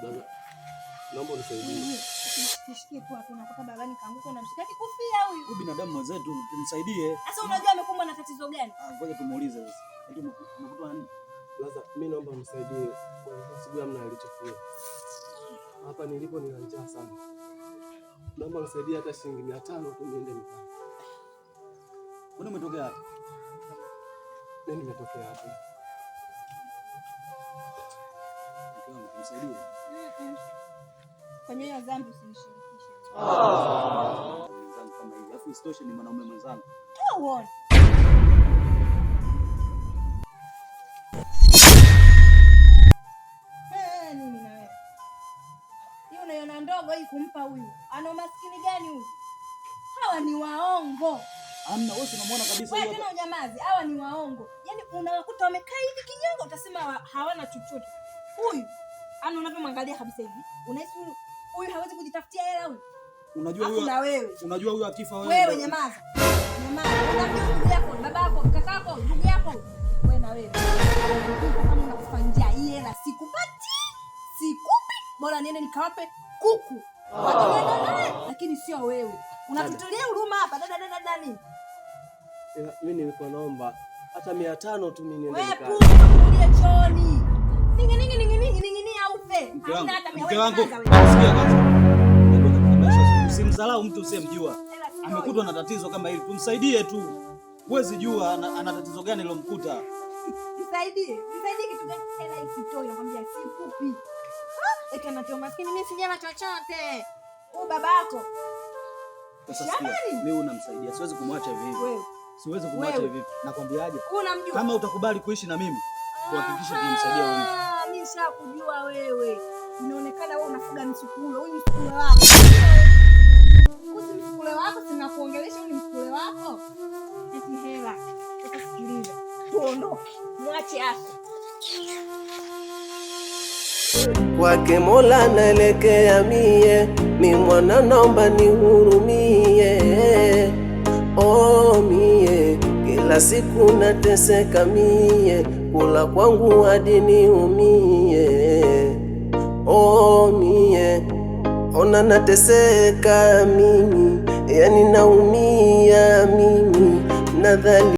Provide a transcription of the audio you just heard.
Baba, naomba unisaidie. Nishikie tu hapo unakuta babani kaanguka na mshikaki kufia huyu. Huyu binadamu mwenzetu tumsaidie. Sasa unajua amekumbwa na tatizo gani? Ngoja tumuulize sasa. Ndio umekuta nini? Sasa mimi naomba unisaidie kwa sababu hamna alichofua. Hapa nilipo nina njaa sana. Naomba unisaidie hata shilingi 500 tu niende nyumbani. Wewe umetokea wapi? Mimi nimetokea hapa. Nisaidie. Kwenye hiyo dhambi usinishirikishe. Mzangu kama hivi. Alafu isitoshe ni mwanaume mwenzangu. Uone. Nini na wewe? Hiyo unaiona ndogo hii kumpa huyu. Ana maskini gani huyu? Hawa ni waongo. Amna, wewe unamwona kabisa huyo. Wewe tena unyamazi. Hawa ni waongo. Yaani unawakuta wamekaa hivi kinyongo utasema hawana chochote. Huyu ana unapomwangalia kabisa hivi. Unahisi huyu hawezi kujitafutia hela huyu. Unajua huyu na wewe. Unajua huyu akifa wewe. Wewe nyamaza. Nyamaza. Unajua ndugu yako, babako, kakako, ndugu yako. Wewe na wewe. Kama unakufanyia hii hela sikupati. Sikupi. Bora niende nikawape kuku. Wataenda naye lakini sio wewe. Unatutulia huruma hapa dada nini? Mimi nilikuwa naomba hata 500 tu mimi niende nikae. Wewe kulia chooni. Ningi aupe. Hamna hata mke wangu. Sikia kwanza. Usimdharau mtu usiyemjua. Amekutwa na tatizo kama hili. Tumsaidie tu. Huwezi jua ana tatizo gani lilomkuta. Nisaidie kitu gani? Hela isitoi nakwambia sikupi. Eti anatoa maskini mimi sijana chochote. Babako. Sasa sikia, mimi unamsaidia. Siwezi kumwacha hivi hivi. Siwezi kumwacha hivi. Nakwambiaje? Unamjua. Kama utakubali kuishi na mimi, tuhakikishe tunamsaidia huyu. Mimi nishakujua wewe. Inaonekana wewe unafuga misukulo. Huyu misukulo wako. Msukule wako sina kuongelesha huyu msukule wako. Eti hela. Utasikiliza. Tuondoke. Mwache hapo. Kwake Mola naelekea mie, mi mwana naomba nihurumie. Oh mie, kila siku nateseka mie, kula kwangu hadi niumie. Oh mie, ona nateseka mimi, yani naumia mimi, nadhani